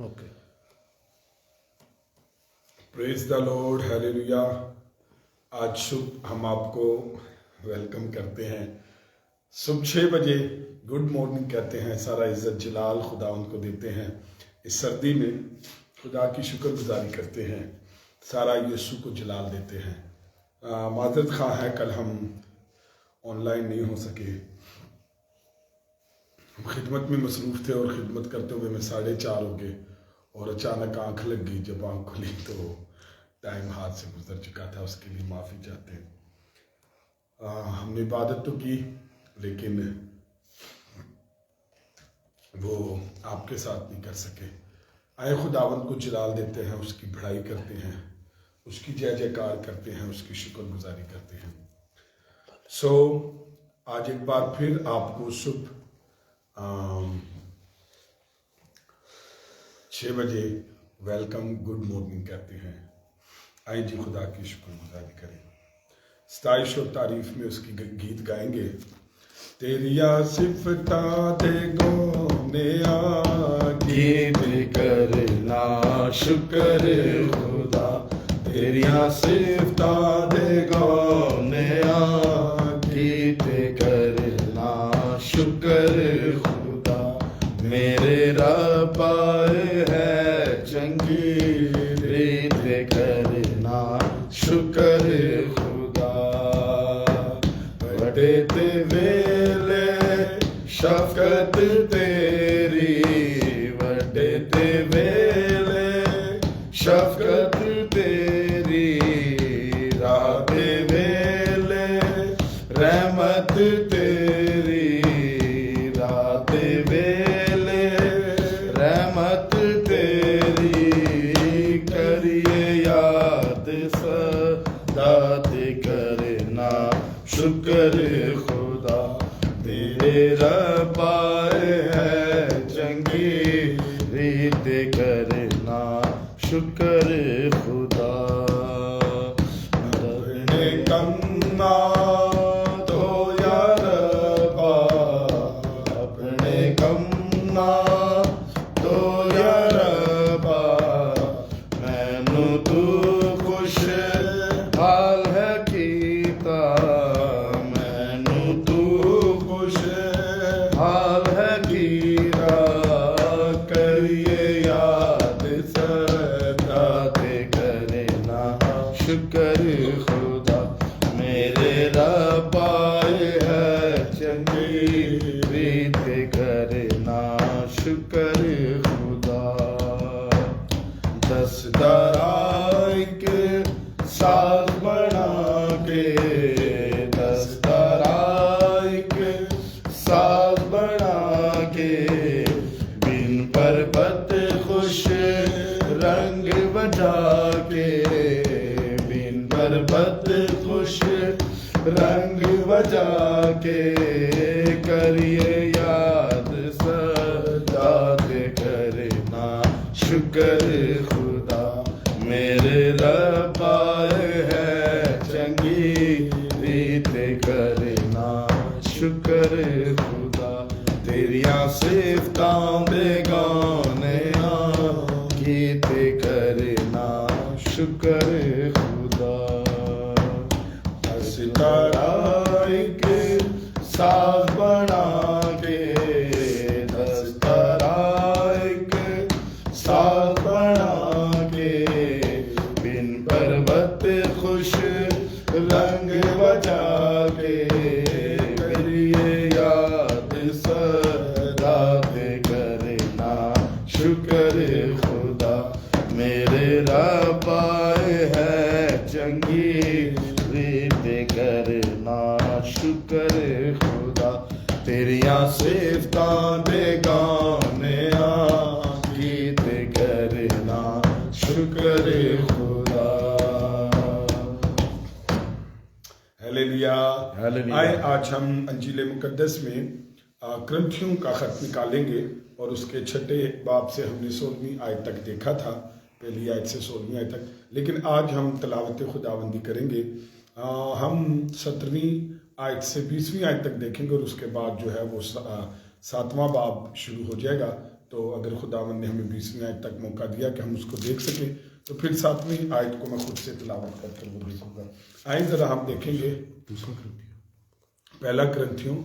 Okay. پریز دا lord, hallelujah. آج صبح ہم آپ کو ویلکم کرتے ہیں. صبح 6 بجے گڈ مارننگ کہتے ہیں. سارا عزت جلال خدا ان کو دیتے ہیں. اس سردی میں خدا کی شکر گزاری کرتے ہیں. سارا یسوع کو جلال دیتے ہیں. معذرت خواہ ہے کل ہم آن لائن نہیں ہو سکے. ہم خدمت میں مصروف تھے اور خدمت کرتے ہوئے میں 4:30 ہو گئے اور اچانک آنکھ لگ گئی. جب آنکھ کھلی تو ٹائم ہاتھ سے گزر چکا تھا. اس کے لیے معافی چاہتے ہیں. ہم نے عبادت تو کی لیکن وہ آپ کے ساتھ نہیں کر سکے. آئے خداوند کو جلال دیتے ہیں، اس کی بڑائی کرتے ہیں، اس کی جے جے کار کرتے ہیں، اس کی شکر گزاری کرتے ہیں. آج ایک بار پھر آپ کو صبح 6 بجے ویلکم گڈ مارننگ کہتے ہیں. آئیں جی خدا کی شکر گزاری کریں. ستائش و تعریف میں اس کی گیت گائیں گے. تیریا صفتہ دے گونیا گیت کرنا شکر خدا، تیریا صفتہ دے گونیا گیت کرنا شکر خدا. میرے رب آئے ہے چنگی ریت کرنا شکر خدا. بڑے تے ویلے شفقت تیری، بڑے تے ویلے شفقت تیری، رات ویلے رحمت تیری، رات ویلے رحمت تیری. کریے یاد سدا کرنا شکر خدا. تیرے رب آئے ہے چنگی ریت کرنا شکر خدا. اپنے کمنا تو یا ربا، اپنے کمنا تو یا ربا، مینوں تو خوش حال ہے کیتا، مینوں تو خوش حال ہے کیتا. کریے یاد سدا کرنا شکر خدا. میرے رب آئے ہے چنگی ریت کرنا شکر خدا. دستارائی کے ساز بنا کے، دستارائی کے ساز بنا کے، بن پربت خوش رنگ بجا کے، بن پربت خوش رنگ بجا کے. کریے یاد سجاد کرنا شکر خدا. میرے رب آئے ہے چنگی ریت کرنا شکر خدا. تیریاں صفتاں دے گانیاں گیت کرنا شکر خدا. دستارائی کے ساز بنا کے، دستارائی کے ساز بنا کے، بن پربت خوش رنگ بجا کے. کریے یاد سدا کرنا شکر خدا. میرے رب آئے ہے چنگی ریت کرنا شکر خدا. تیریاں صفتاں دے گانیاں گیت کرنا شکر خدا. ہیلیلویا. آئے آج ہم انجیل مقدس میں کرنتھیوں کا خط نکالیں گے اور اس کے 6 باب سے ہم نے 16ویں آیت تک دیکھا تھا. پہلی آیت سے 16ویں آیت تک. لیکن آج ہم تلاوت خداوندی کریں گے. ہم 17ویں آیت سے 20ویں آیت تک دیکھیں گے اور اس کے بعد جو ہے وہ 7واں باب شروع ہو جائے گا. تو اگر خداوند نے ہمیں 20ویں آیت تک موقع دیا کہ ہم اس کو دیکھ سکیں تو پھر 7ویں آیت کو میں خود سے تلاوت کر وہ دیکھوں گا. آئیں ذرا ہم دیکھیں گے پہلا کرنتھیوں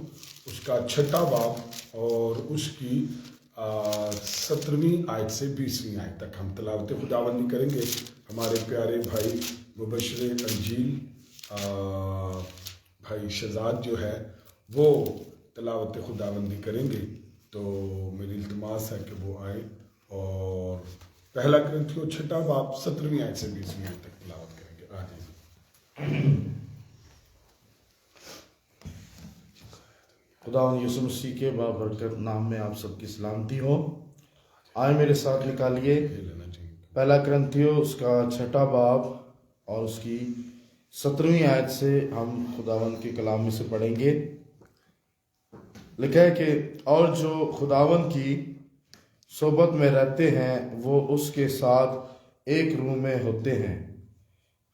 اس کا 6واں باب اور اس کی 17ویں آیت سے 20ویں آیت تک ہم تلاوت خداوندی کریں گے. ہمارے پیارے بھائی مبشر انجیل بھائی شہزاد جو ہے وہ تلاوت خداوندی کریں گے. تو میری التماس ہے کہ وہ آئے اور پہلا کرنتھیوں 6واں باب 17ویں آیت سے 20ویں آیت تک تلاوت کریں گے. آجائیں. خداوند یسوع مسیح کے بابرکت نام میں آپ سب کی سلامتی ہو. آئے میرے ساتھ نکالیے پہلا کرنتھیوں اس کا 6واں باب اور اس کی 17ویں آیت سے ہم خداوند کے کلام میں سے پڑھیں گے. لکھا ہے کہ اور جو خداوند کی صحبت میں رہتے ہیں وہ اس کے ساتھ ایک روح میں ہوتے ہیں.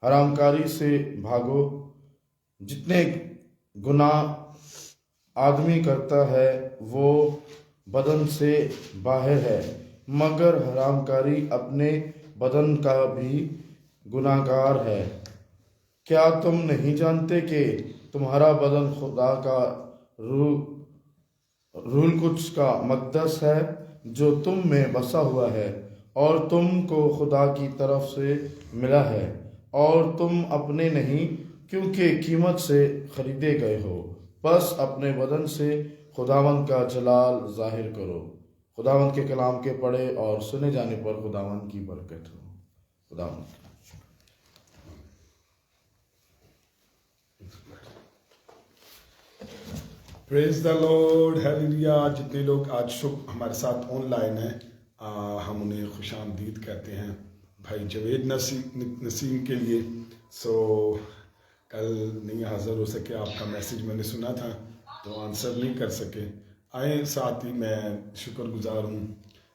حرام کاری سے بھاگو. جتنے گناہ آدمی کرتا ہے وہ بدن سے باہر ہے، مگر حرام کاری اپنے بدن کا بھی گناہ گار ہے. کیا تم نہیں جانتے کہ تمہارا بدن خدا کا روح القدس کا مقدس ہے جو تم میں بسا ہوا ہے اور تم کو خدا کی طرف سے ملا ہے، اور تم اپنے نہیں کیونکہ قیمت سے خریدے گئے ہو. بس اپنے بدن سے خداوند کا جلال ظاہر کرو. خداوند کے کلام کے پڑھے اور سنے جانے پر خداوند کی برکت ہو. خداوند پریز دا لارڈ، ہیلیلویا. جتنے لوگ آج صبح ہمارے ساتھ آن لائن ہیں ہم انہیں خوش آمدید کہتے ہیں. بھائی جوید نسیم کے لیے کل نہیں حاضر ہو سکے، آپ کا میسیج میں نے سنا تھا تو آنسر نہیں کر سکے. آئیں ساتھ ہی میں شکر گزار ہوں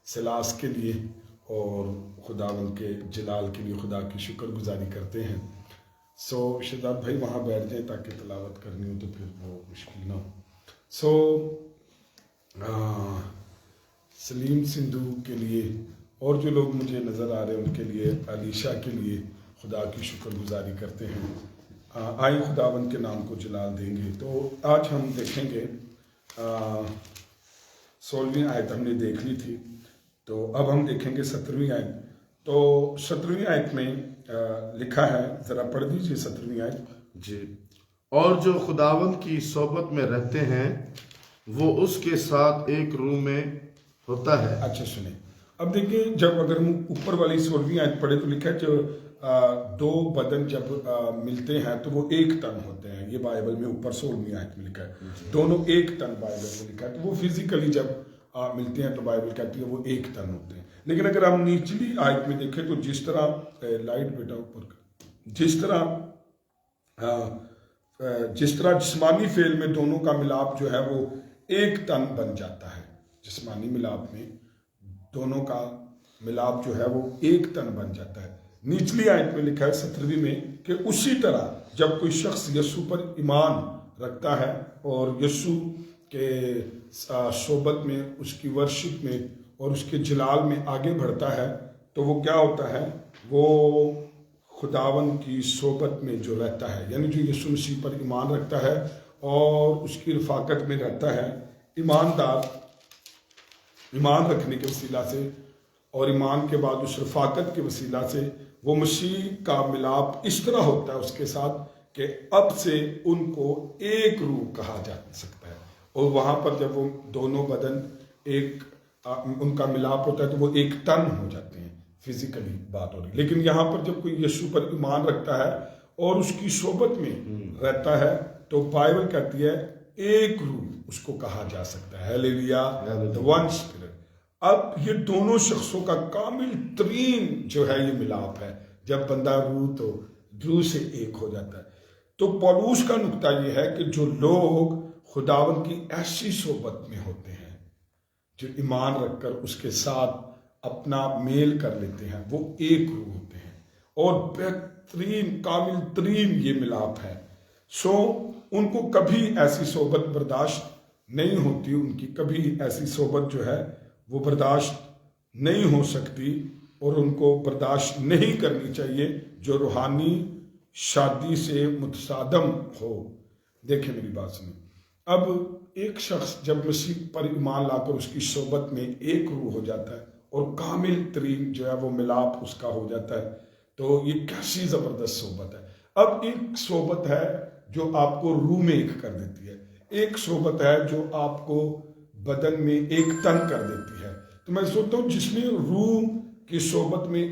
سلاس کے لیے اور خداوند کے جلال کے لیے خدا کی شکر گزاری کرتے ہیں. شہزاد بھائی وہاں بیٹھ جائیں تاکہ تلاوت کرنی ہو تو پھر وہ مشکل نہ ہو. سلیم سندھو کے لیے اور جو لوگ مجھے نظر آ رہے ہیں ان کے لیے، علیشا کے لیے خدا کی شکر گزاری کرتے ہیں. آئیں خداوند کے نام کو جلال دیں گے. تو آج ہم دیکھیں گے 16ویں آیت ہم نے دیکھ لی تھی، تو اب ہم دیکھیں گے 17ویں آیت. تو 17ویں آیت میں لکھا ہے، ذرا پڑھ دیجیے 17ویں آیت. جی. اور جو خداوند کی صحبت میں رہتے ہیں وہ اس کے ساتھ ایک روح میں ہوتا ہے. اچھا سنیں، اب دیکھیں جب اگر ہم اوپر والی 16ویں آیت پڑھے تو لکھا ہے جو دو بدن جب ملتے ہیں تو وہ ایک تن ہوتے ہیں. یہ بائبل میں اوپر 16ویں آیت میں لکھا ہے دونوں ایک تن بائبل میں لکھا ہے. تو وہ فزیکلی جب ملتے ہیں تو بائبل کہتی ہے وہ ایک تن ہوتے ہیں. لیکن اگر ہم نیچلی آیت میں دیکھیں تو جس طرح لائٹ بیٹا اوپر جس طرح جسمانی فعل میں دونوں کا ملاپ جو ہے وہ ایک تن بن جاتا ہے، جسمانی ملاپ میں دونوں کا ملاپ جو ہے وہ ایک تن بن جاتا ہے. نیچلی آیت میں لکھا ہے 17ویں میں کہ اسی طرح جب کوئی شخص یسوع پر ایمان رکھتا ہے اور یسوع کے صحبت میں، اس کی ورشپ میں اور اس کے جلال میں آگے بڑھتا ہے تو وہ کیا ہوتا ہے، وہ خداوند کی صحبت میں جو رہتا ہے، یعنی جو یسوع مسیح پر ایمان رکھتا ہے اور اس کی رفاقت میں رہتا ہے. ایماندار ایمان رکھنے کے وسیلہ سے اور ایمان کے بعد اس رفاقت کے وسیلہ سے وہ مسیح کا ملاپ اس طرح ہوتا ہے اس کے ساتھ کہ اب سے ان کو ایک روح کہا جا سکتا ہے. اور وہاں پر جب وہ دونوں بدن ایک ان کا ملاپ ہوتا ہے تو وہ ایک تن ہو جاتے ہیں. فزیکلی بات ہو رہی. لیکن یہاں پر جب کوئی یسوع پر ایمان رکھتا ہے اور اس کی صحبت میں رہتا ہے تو بائبل کہتی ہے ایک روح اس کو کہا جا سکتا ہے. Hallelujah, the one spirit. اب یہ دونوں شخصوں کا کامل ترین جو ہے یہ ملاپ ہے جب بندہ روح سے ایک ہو جاتا ہے. تو پولوس کا نقطہ یہ ہے کہ جو لوگ خداوند کی ایسی صحبت میں ہوتے ہیں، جو ایمان رکھ کر اس کے ساتھ اپنا میل کر لیتے ہیں، وہ ایک روح ہوتے ہیں اور بہترین کامل ترین یہ ملاپ ہے. ان کو کبھی ایسی صحبت برداشت نہیں ہوتی، ان کی کبھی ایسی صحبت جو ہے وہ برداشت نہیں ہو سکتی اور ان کو برداشت نہیں کرنی چاہیے جو روحانی شادی سے متصادم ہو۔ دیکھیں میری بات سنیں، اب ایک شخص جب مسیح پر ایمان لا کر اس کی صحبت میں ایک روح ہو جاتا ہے اور کامل ترین جو ہے وہ ملاپ اس کا ہو جاتا ہے، تو یہ کیسی زبردست صحبت ہے۔ اب ایک صحبت ہے جو آپ کو روح میں ایک کر دیتی ہے، ایک صحبت ہے جو آپ کو بدن میں ایک تن کر دیتی ہے۔ تو میں سوچتا ہوں جس نے روح کی صحبت میں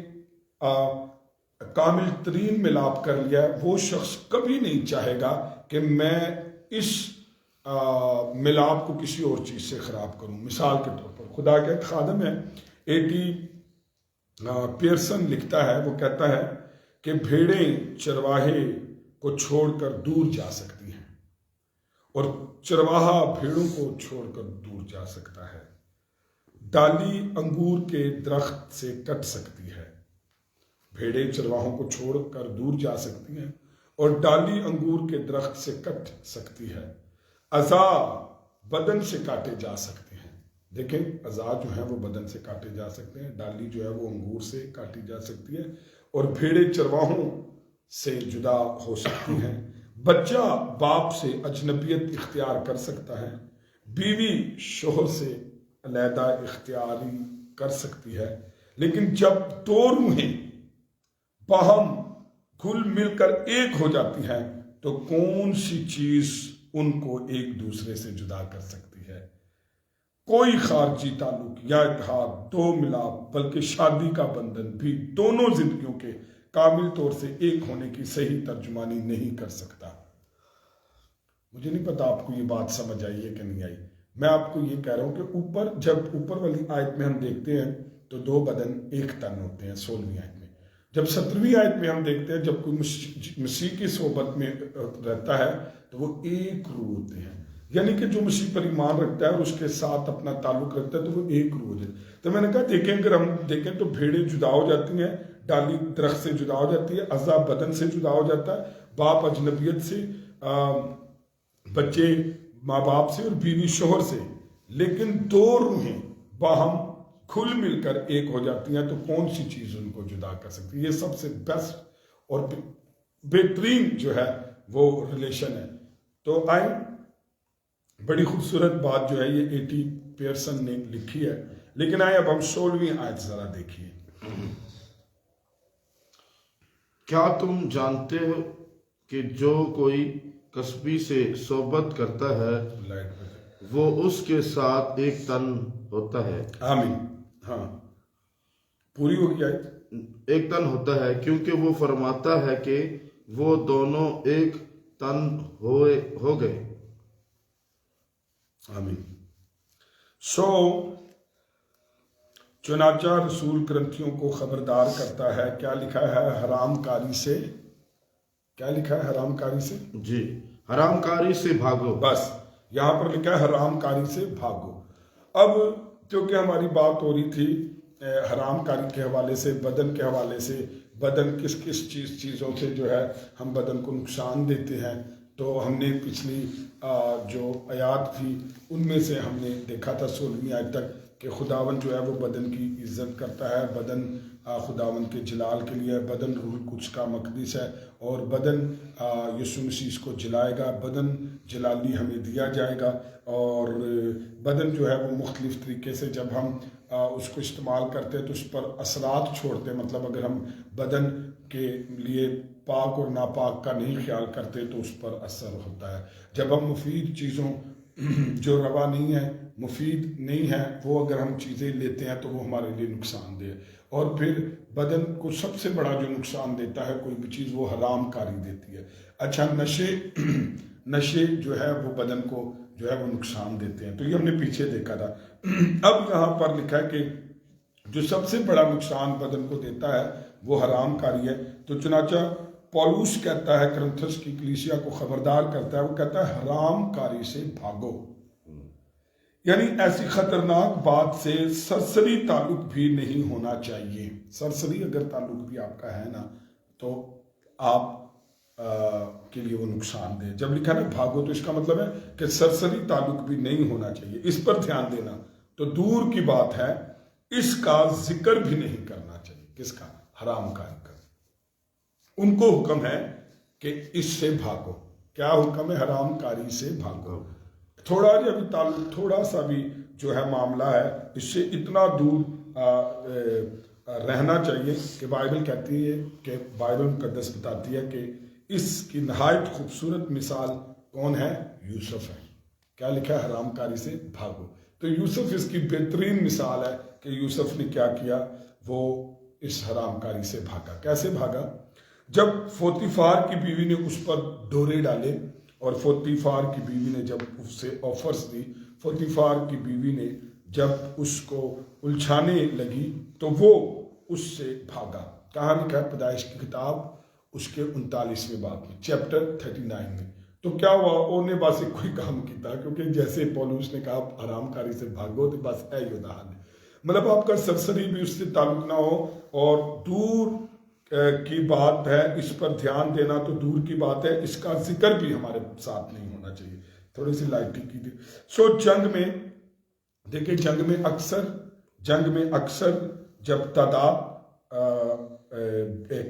کامل ترین ملاپ کر لیا ہے، وہ شخص کبھی نہیں چاہے گا کہ میں اس ملاپ کو کسی اور چیز سے خراب کروں۔ مثال کے طور پر خدا کا ایک خادم ہے، A.T. پیئرسن لکھتا ہے، وہ کہتا ہے کہ بھیڑیں چرواہے کو چھوڑ کر دور جا سکتی ہیں اور چرواہا بھیڑوں کو چھوڑ کر دور جا سکتا ہے۔ ڈالی انگور کے درخت سے کٹ سکتی ہے، بھیڑیں چرواہوں کو چھوڑ کر دور جا سکتی ہیں اور ڈالی انگور کے درخت سے کٹ سکتی ہے۔ اعضاء بدن سے کاٹے جا سکتے ہیں، دیکھیں اعضاء جو ہیں وہ بدن سے کاٹے جا سکتے ہیں، ڈالی جو ہے وہ انگور سے کاٹی جا سکتی ہے اور بھیڑیں چرواہوں سے جدا ہو سکتی ہیں۔ بچہ باپ سے اجنبیت اختیار کر سکتا ہے، بیوی شوہر سے علیحدہ اختیاری کر سکتی ہے، لیکن جب دو روحیں باہم گھل مل کر ایک ہو جاتی ہیں تو کون سی چیز ان کو ایک دوسرے سے جدا کر سکتی ہے؟ کوئی خارجی تعلق یا اتحاد، دو ملاپ، بلکہ شادی کا بندھن بھی دونوں زندگیوں کے کامل طور سے ایک ہونے کی صحیح ترجمانی نہیں کر سکتا۔ مجھے نہیں پتا آپ کو یہ بات سمجھ آئی ہے کہ نہیں آئی۔ میں آپ کو یہ کہہ رہا ہوں کہ جب اوپر والی آیت میں ہم دیکھتے ہیں تو دو بدن ایک تن ہوتے ہیں 16ویں آیت میں، جب 17ویں آیت میں ہم دیکھتے ہیں جب کوئی مسیح کی صحبت میں رہتا ہے تو وہ ایک روح ہوتے ہیں، یعنی کہ جو مسیح پر ایمان رکھتا ہے اور اس کے ساتھ اپنا تعلق رکھتا ہے تو وہ ایک روح ہو جاتا ہے۔ تو میں نے کہا دیکھیں اگر ہم دیکھیں تو بھیڑیں جدا ہو جاتی ہیں، ڈالی درخت سے جدا ہو جاتی ہے، اعضاء بدن سے جدا ہو جاتا ہے، باپ اجنبیت سے، بچے ماں باپ سے اور بیوی شوہر سے، لیکن دو روحیں باہم کھل مل کر ایک ہو جاتی ہیں تو کون سی چیز ان کو جدا کر سکتی ہے؟ یہ سب سے بیسٹ اور بہترین جو ہے وہ ریلیشن ہے۔ تو آئیں، بڑی خوبصورت بات جو ہے یہ A.T. پیئرسن نے لکھی ہے، لیکن آئیں اب ہم 16ویں آیت ذرا دیکھیے۔ کیا تم جانتے ہو کہ جو کوئی کسبی سے صحبت کرتا ہے وہ اس کے ساتھ ایک تن ہوتا ہے؟ آمین۔ ہاں پوری ہو گئی آیت۔ ایک تن ہوتا ہے کیونکہ وہ فرماتا ہے کہ وہ دونوں ایک تن ہو گئے۔ آمین۔ چنانچہ رسول کرنتھیوں کو خبردار کرتا ہے، کیا لکھا ہے؟ حرام کاری سے، کیا لکھا ہے؟ حرام کاری سے، جی، حرام کاری سے بھاگو۔ بس یہاں پر لکھا ہے حرام کاری سے بھاگو۔ اب کیونکہ ہماری بات ہو رہی تھی حرام کاری کے حوالے سے، بدن کے حوالے سے، بدن کس کس چیزوں سے جو ہے ہم بدن کو نقصان دیتے ہیں، تو ہم نے پچھلی جو آیات تھی ان میں سے ہم نے دیکھا تھا 16ویں آیت تک کہ خداوند جو ہے وہ بدن کی عزت کرتا ہے، بدن خداوند کے جلال کے لیے، بدن روح القدس کا مقدس ہے اور بدن یسوع مسیح اس کو جلائے گا، بدن جلالی ہمیں دیا جائے گا، اور بدن جو ہے وہ مختلف طریقے سے جب ہم اس کو استعمال کرتے ہیں تو اس پر اثرات چھوڑتے ہیں، مطلب اگر ہم بدن کے لیے پاک اور ناپاک کا نہیں خیال کرتے تو اس پر اثر ہوتا ہے۔ جب ہم مفید چیزوں جو روا نہیں ہے، مفید نہیں ہے، وہ اگر ہم چیزیں لیتے ہیں تو وہ ہمارے لیے نقصان دہ ہے۔ اور پھر بدن کو سب سے بڑا جو نقصان دیتا ہے کوئی بھی چیز، وہ حرام کاری دیتی ہے۔ اچھا، نشے جو ہے وہ بدن کو جو ہے وہ نقصان دیتے ہیں، تو یہ ہم نے پیچھے دیکھا تھا۔ اب یہاں پر لکھا ہے کہ جو سب سے بڑا نقصان بدن کو دیتا ہے وہ حرام کاری ہے۔ تو چنانچہ پولوس کہتا ہے، کرنتھس کی کلیسیا کو خبردار کرتا ہے، وہ کہتا ہے حرام کاری سے بھاگو، یعنی ایسی خطرناک بات سے سرسری تعلق بھی نہیں ہونا چاہیے۔ سرسری اگر تعلق بھی آپ کا ہے نا تو آپ کے لیے وہ نقصان دہ۔ جب لکھا نا بھاگو تو اس کا مطلب ہے کہ سرسری تعلق بھی نہیں ہونا چاہیے، اس پر دھیان دینا تو دور کی بات ہے اس کا ذکر بھی نہیں کرنا چاہیے. کس کا؟ حرام کاری کا. ان کو حکم ہے کہ اس سے بھاگو. کیا حکم ہے؟ حرام کاری سے بھاگو. تھوڑا سا بھی جو ہے معاملہ ہے اس سے اتنا دور رہنا چاہیے کہ بائبل کہتی ہے کہ بائبل مقدس بتاتی ہے کہ اس کی نہایت خوبصورت مثال کون ہے؟ یوسف ہے. کیا لکھا ہے؟ حرام کاری سے بھاگو. تو یوسف اس کی بہترین مثال ہے کہ یوسف نے کیا کیا؟ وہ اس حرام کاری سے بھاگا. کیسے بھاگا؟ جب پوتیفار کی بیوی نے اس پر ڈورے ڈالے اور پوتیفار کی بیوی نے جب اس سے آفرز دی، پوتیفار کی بیوی نے جب اس کو الجھانے لگی تو وہ اس سے بھاگا. کہاں لکھا ہے؟ پیدائش کی کتاب اس کے 39ویں باب میں، چیپٹر 39 میں. تو کیا ہوا؟ انہوں نے بس ایک کوئی کام کیتا، کیونکہ جیسے پولوس نے کہا حرام کاری سے بھاگو، تو بس اے یہ حال ہے. مطلب آپ کا سرسری بھی اس سے تعلق نہ ہو اور دور کی بات ہے، اس پر دھیان دینا تو دور کی بات ہے، اس کا ذکر بھی ہمارے ساتھ نہیں ہونا چاہیے. تھوڑی سی لائٹی کی تھی. جنگ میں دیکھیں، جنگ میں اکثر جب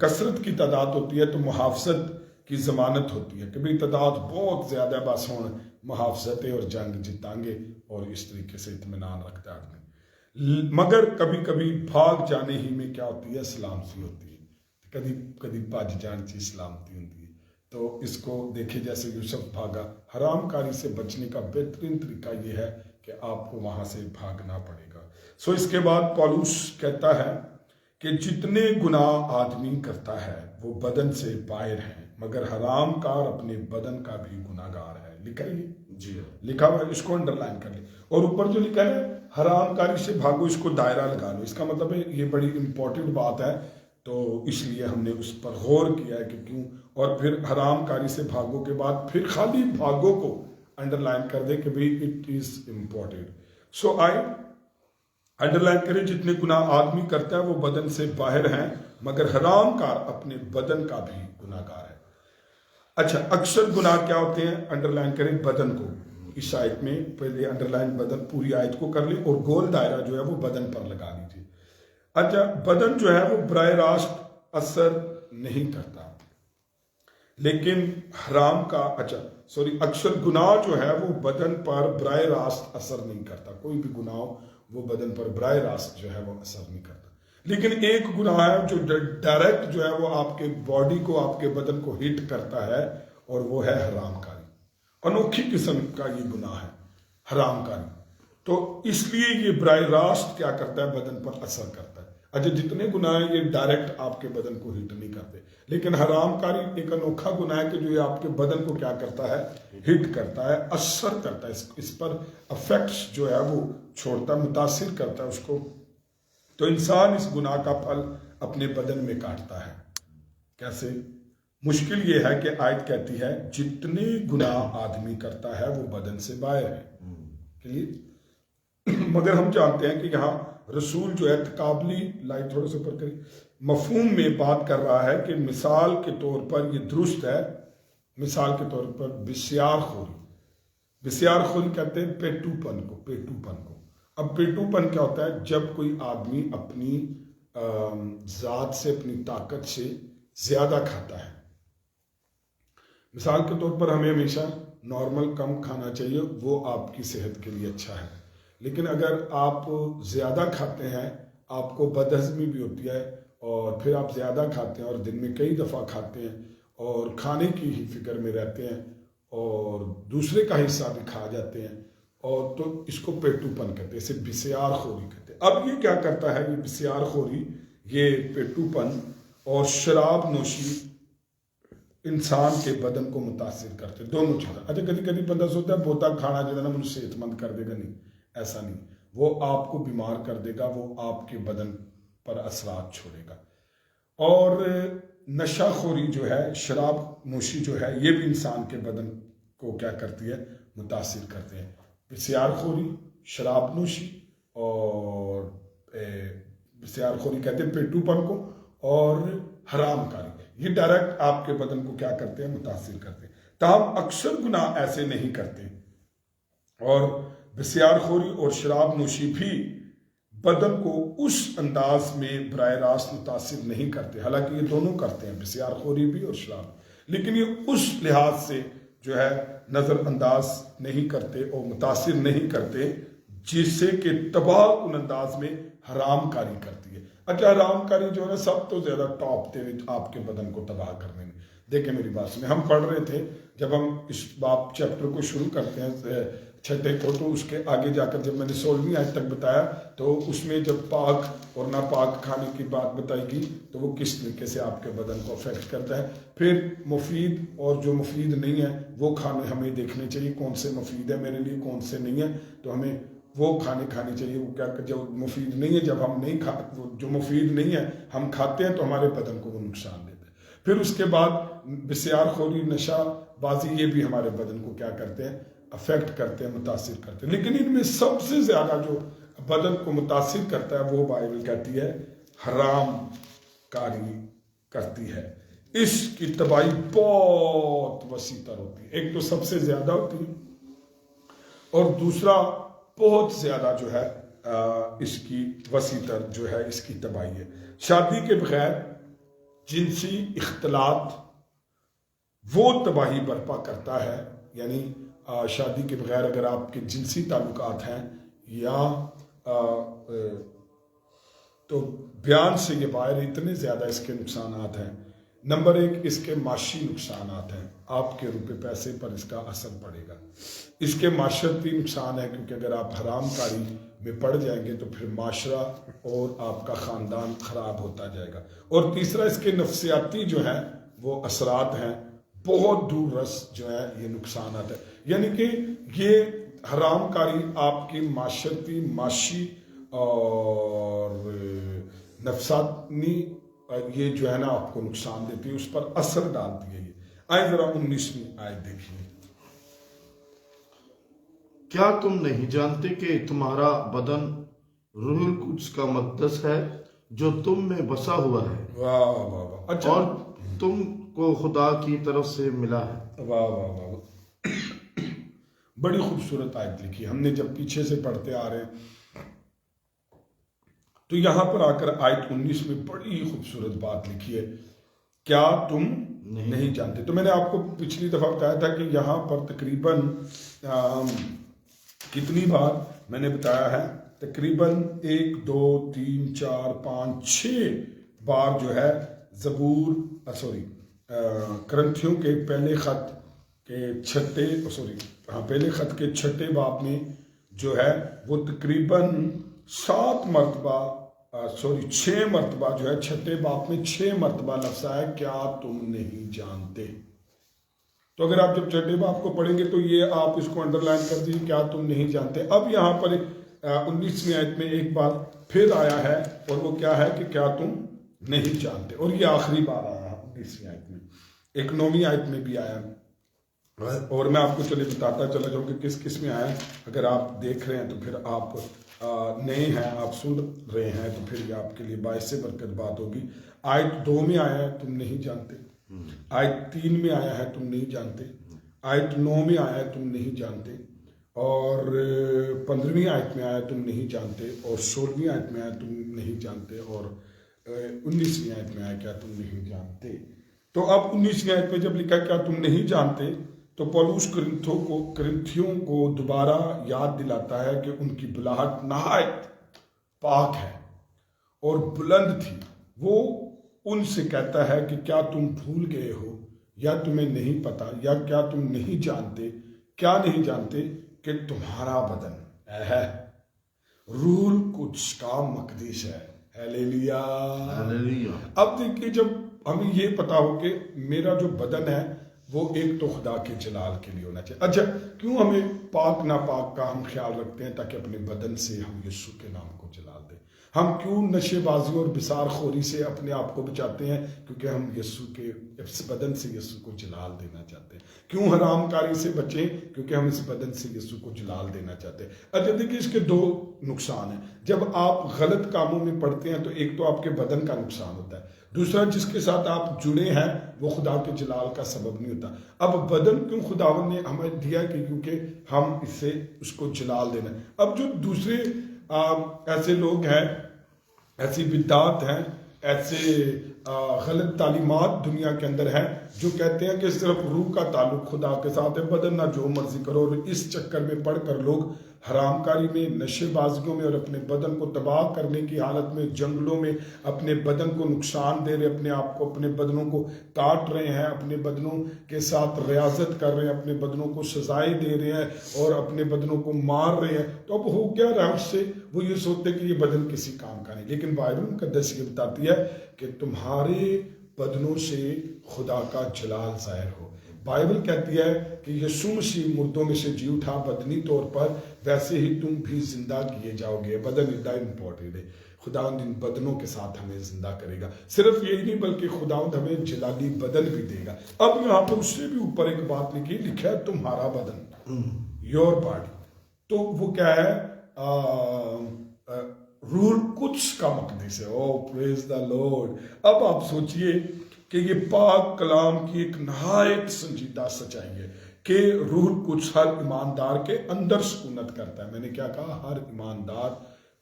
کثرت کی تعداد ہوتی ہے تو محافظت کی ضمانت ہوتی ہے. کبھی تعداد بہت زیادہ بس ہوں محافظتیں اور جنگ جتائیں گے اور اس طریقے سے اطمینان رکھتا ہے آدمی. مگر کبھی کبھی بھاگ جانے ہی میں کیا ہوتی ہے؟ سلامتی ہوتی ہے. کبھی بھاج جان سے سلامتی ہوتی ہے. تو اس کو دیکھیں، جیسے یوسف بھاگا. حرام کاری سے بچنے کا بہترین طریقہ یہ ہے کہ آپ کو وہاں سے بھاگنا پڑے گا. اس کے بعد پولوس کہتا ہے کہ جتنے گناہ آدمی کرتا ہے وہ بدن سے باہر ہیں، مگر حرام کار اپنے بدن کا بھی گناہ گار ہے. لکھا ہے جی، لکھا ہوا ہے، اس کو انڈر لائن کر لیں. اور اوپر جو لکھا ہے حرام کاری سے بھاگو، اس کو دائرہ لگا لو. اس کا مطلب ہے یہ بڑی امپورٹنٹ بات ہے، تو اس لیے ہم نے اس پر غور کیا ہے کہ کیوں. اور پھر حرام کاری سے بھاگو کے بعد پھر خالی بھاگو کو انڈر لائن کر دے کہ بھئی it is important. I under line کریں، جتنے گناہ آدمی کرتا ہے وہ بدن سے باہر ہیں، مگر حرام کار اپنے بدن کا بھی گناہ گار ہے. اچھا، اکثر گناہ کیا ہوتے ہیں؟ انڈر لائن کریں بدن کو. اس آیت میں پہلے انڈر لائن بدن پوری آیت کو کر لیں اور گول دائرہ جو ہے وہ بدن پر لگا لیجیے. اچھا، بدن جو ہے وہ براہ راست اثر نہیں کرتا، لیکن حرام کا اکثر گناہ جو ہے وہ بدن پر براہ راست اثر نہیں کرتا. کوئی بھی گناہ وہ بدن پر براہ راست جو ہے وہ اثر نہیں کرتا. لیکن ایک گناہ ہے جو ڈائریکٹ جو ہے وہ آپ کے باڈی کو، آپ کے بدن کو ہٹ کرتا ہے، اور وہ ہے حرام کاری. انوکھی قسم کا یہ گناہ ہے حرام کاری. تو اس لیے یہ براہ راست کیا کرتا ہے؟ بدن پر اثر کرتا ہے. اچھا، جتنے گناہ ہیں یہ ڈائریکٹ آپ کے بدن کو ہٹ نہیں کرتے، لیکن حرام کاری ایک انوکھا گناہ ہے کہ جو یہ آپ کے بدن کو کیا کرتا ہے؟ ہٹ کرتا ہے، اثر کرتا ہے، اس پر افیکٹس جو ہے وہ چھوڑتا ہے، متاثر کرتا ہے اس کو. تو انسان اس گناہ کا پھل اپنے بدن میں کاٹتا ہے. کیسے؟ مشکل یہ ہے کہ آیت کہتی ہے جتنے گناہ آدمی کرتا ہے وہ بدن سے باہر ہے. مگر ہم جانتے ہیں کہ یہاں رسول جو ہے تقابلی لائٹ تھوڑے سے اوپر کریں، مفہوم میں بات کر رہا ہے کہ مثال کے طور پر یہ درست ہے. مثال کے طور پر بسیار خوری کہتے ہیں پیٹو پن کو. اب پیٹو پن کیا ہوتا ہے؟ جب کوئی آدمی اپنی ذات سے، اپنی طاقت سے زیادہ کھاتا ہے. مثال کے طور پر ہمیں ہمیشہ نارمل کم کھانا چاہیے، وہ آپ کی صحت کے لیے اچھا ہے. لیکن اگر آپ زیادہ کھاتے ہیں آپ کو بد ہضمی بھی ہوتی ہے، اور پھر آپ زیادہ کھاتے ہیں اور دن میں کئی دفعہ کھاتے ہیں اور کھانے کی ہی فکر میں رہتے ہیں اور دوسرے کا حصہ بھی کھا جاتے ہیں، اور تو اس کو پیٹو پن کہتے ہیں، اسے بسیار خوری کہتے ہیں. اب یہ کیا کرتا ہے؟ یہ بسیار خوری، یہ پیٹو پن اور شراب نوشی انسان کے بدن کو متاثر کرتے، دونوں چیزیں. اچھا، کبھی بندہ سوچتا ہے بہتا کھانا جو ہے نا مجھے صحت مند کر دے گا. نہیں، ایسا نہیں. وہ آپ کو بیمار کر دے گا، وہ آپ کے بدن پر اثرات چھوڑے گا. اور نشہ خوری جو ہے، شراب نوشی جو ہے، یہ بھی انسان کے بدن کو کیا کرتی ہے؟ متاثر کرتے ہیں. بسیار خوری، شراب نوشی، اور بسیار خوری کہتے ہیں پیٹو پن کو، اور حرام کاری، یہ ڈائریکٹ آپ کے بدن کو کیا کرتے ہیں؟ متاثر کرتے ہیں. تاہم اکثر گناہ ایسے نہیں کرتے، اور بسیار خوری اور شراب نوشی بھی بدن کو اس انداز میں براہ راست متاثر نہیں کرتے، حالانکہ یہ دونوں کرتے ہیں، بسیار خوری بھی اور شراب، لیکن یہ اس لحاظ سے جو ہے نظر انداز نہیں کرتے اور متاثر نہیں کرتے جس سے کہ تباہ کن انداز میں حرام کاری کرتی ہے۔ اچھا، حرام کاری جو ہے نا سب تو زیادہ ٹاپ تے آپ کے بدن کو تباہ کرنے میں۔ دیکھیں میری بات سنیں، ہم پڑھ رہے تھے جب ہم اس باب چیپٹر کو شروع کرتے ہیں چھٹے کو، تو اس کے آگے جا کر جب میں نے 16ویں آیت تک بتایا تو اس میں جب پاک اور ناپاک کھانے کی بات بتائی گئی تو وہ کس طریقے سے آپ کے بدن کو افیکٹ کرتا ہے، پھر مفید اور جو مفید نہیں ہے وہ کھانے ہمیں دیکھنے چاہیے، کون سے مفید ہے میرے لیے، کون سے نہیں ہے، تو ہمیں وہ کھانے چاہیے، وہ کیا جو مفید نہیں ہے جب ہم نہیں جو مفید نہیں ہے ہم کھاتے ہیں تو ہمارے بدن کو وہ نقصان دیتا ہے۔ پھر اس کے بعد بسیار خوری، نشہ بازی، یہ بھی ہمارے بدن کو کیا کرتے ہیں، افیکٹ کرتے ہیں، متاثر کرتے ہیں، لیکن ان میں سب سے زیادہ جو بدن کو متاثر کرتا ہے وہ بائبل کہتی ہے حرام کاری کرتی ہے، اس کی تباہی بہت وسیع تر ہوتی ہے، ایک تو سب سے زیادہ ہوتی ہے اور دوسرا بہت زیادہ جو ہے اس کی وسیع تر جو ہے اس کی تباہی ہے۔ شادی کے بغیر جنسی اختلاط وہ تباہی برپا کرتا ہے، یعنی شادی کے بغیر اگر آپ کے جنسی تعلقات ہیں یا تو بیان سے یہ باہر اتنے زیادہ اس کے نقصانات ہیں۔ نمبر 1 اس کے معاشی نقصانات ہیں، آپ کے روپے پیسے پر اس کا اثر پڑے گا۔ اس کے معاشرتی نقصان ہے کیونکہ اگر آپ حرام کاری میں پڑ جائیں گے تو پھر معاشرہ اور آپ کا خاندان خراب ہوتا جائے گا۔ اور تیسرا اس کے نفسیاتی جو ہیں وہ اثرات ہیں، بہت دور رس جو ہے یہ نقصانات ہے، یعنی کہ یہ حرام کاری آپ کی معاشرتی، معاشی اور نفسانی یہ جو ہے نا آپ کو نقصان دیتی ہے، اس پر اثر ڈالتی ہے۔ یہ آئے ذرا 19ویں آیت دیکھیے۔ کیا تم نہیں جانتے کہ تمہارا بدن روح القدس کا مقدس ہے جو تم میں بسا ہوا ہے، واہ واہ واہ واہ، اچھا، اور تم کو خدا کی طرف سے ملا ہے؟ واہ واہ واہ واہ، بڑی خوبصورت آیت لکھی، ہم نے جب پیچھے سے پڑھتے آ رہے ہیں تو یہاں پر آ کر آیت 19 میں بڑی خوبصورت بات لکھی ہے، کیا تم نہیں جانتے۔ تو میں نے آپ کو پچھلی دفعہ بتایا تھا کہ یہاں پر تقریباً کتنی بار میں نے بتایا ہے، تقریباً 1 2 3 4 5 6 بار جو ہے کرنتھیوں کے پہلے خط کے چھٹے باب میں جو ہے وہ تقریباً 6 مرتبہ جو ہے چھٹے باب میں 6 مرتبہ لفظ ہے کیا تم نہیں جانتے۔ تو اگر آپ جب چھٹے باب کو پڑھیں گے تو یہ آپ اس کو انڈر لائن کر دیجیے، کیا تم نہیں جانتے۔ اب یہاں پر 19ویں آیت میں ایک بار پھر آیا ہے اور وہ کیا ہے کہ کیا تم نہیں جانتے، اور یہ آخری بار آیا ہے 19ویں آیت میں، 9ویں آیت میں بھی آیا، اور میں آپ کو چلے بتاتا چلا جاؤں کہ کس میں آیا۔ اگر آپ دیکھ رہے ہیں تو پھر آپ نئے ہیں، آپ سن رہے ہیں تو پھر یہ آپ کے لیے باعث برکت بات ہوگی۔ آیت 2 میں آیا ہے تم نہیں جانتے، آیت 3 میں آیا ہے تم نہیں جانتے، آیت 9 میں آیا ہے تم نہیں جانتے، اور 15ویں آیت میں آیا تم نہیں جانتے، اور 16ویں آیت میں آیا تم نہیں جانتے، اور 19ویں آیت میں آیا کیا تم نہیں جانتے۔ تو اب 19ویں آیت میں جب لکھا کیا تم نہیں جانتے تو پولس کرنتھیوں کو دوبارہ یاد دلاتا ہے کہ ان کی بلاہٹ نہایت پاک ہے اور بلند تھی۔ وہ ان سے کہتا ہے کہ کیا تم بھول گئے ہو یا تمہیں نہیں پتا، یا کیا تم نہیں جانتے، کیا نہیں جانتے کہ تمہارا بدن ہے روح القدس کا مقدس ہے۔ ہیلیلویا۔ اب دیکھیے جب ہمیں یہ پتا ہو کہ میرا جو بدن ہے وہ ایک تو خدا کے جلال کے لیے ہونا چاہیے۔ اچھا، کیوں ہمیں پاک ناپاک کا ہم خیال رکھتے ہیں؟ تاکہ اپنے بدن سے ہم یسوع کے نام کو جلال دیں۔ ہم کیوں نشے بازی اور بسار خوری سے اپنے آپ کو بچاتے ہیں؟ کیونکہ ہم یسوع کے اس بدن سے یسوع کو جلال دینا چاہتے ہیں۔ کیوں حرام کاری سے بچیں؟ کیونکہ ہم اس بدن سے یسوع کو جلال دینا چاہتے ہیں۔ اچھا دیکھیے، اس کے دو نقصان ہیں۔ جب آپ غلط کاموں میں پڑتے ہیں تو ایک تو آپ کے بدن کا نقصان ہوتا ہے، دوسرا جس کے ساتھ آپ جڑے ہیں وہ خدا کے جلال کا سبب نہیں ہوتا۔ اب بدن کیوں خداوند نے ہمیں دیا کہ کیونکہ ہم اس سے اس کو جلال دینا ہے۔ اب جو دوسرے ایسے لوگ ہیں، ایسی بدعات ہیں، ایسے غلط تعلیمات دنیا کے اندر ہیں جو کہتے ہیں کہ صرف روح کا تعلق خدا کے ساتھ ہے، بدن نہ جو مرضی کرو، اور اس چکر میں پڑھ کر لوگ حرام کاری میں، نشے بازیوں میں اور اپنے بدن کو تباہ کرنے کی حالت میں جنگلوں میں اپنے بدن کو نقصان دے رہے، اپنے آپ کو، اپنے بدنوں کو کاٹ رہے ہیں، اپنے بدنوں کے ساتھ ریاضت کر رہے ہیں، اپنے بدنوں کو سزائیں دے رہے ہیں اور اپنے بدنوں کو مار رہے ہیں۔ تو اب ہو کیا رہا ہے اس سے؟ وہ یہ سوچتے کہ یہ بدن کسی کام کا نہیں، لیکن بائبل مقدس یہ بتاتی ہے کہ تمہارے بدنوں سے خدا کا جلال ظاہر ہو۔ بائبل کہتی ہے کہ یسوع مسیح مردوں میں سے جی اٹھا بدنی طور پر، ویسے ہی تم بھی زندہ کیے جاؤ گے۔ بدن اتنا امپورٹنٹ ہے، خداوند ان بدنوں کے ساتھ ہمیں زندہ کرے گا۔ صرف یہی نہیں بلکہ خداوند ہمیں جلالی بدن بھی دے گا۔ اب یہاں پر اس سے بھی اوپر ایک بات لکھا ہے، تمہارا بدن، یور باڈی۔ تو وہ کیا ہے؟ روح القدس کا مقدس ہے۔ او پریز دا لارڈ۔ اب آپ سوچئے کہ یہ پاک کلام کی ایک نہایت سنجیدہ سچائی ہے کہ روح القدس ہر ایماندار کے اندر سکونت کرتا ہے۔ میں نے کیا کہا؟ ہر ایماندار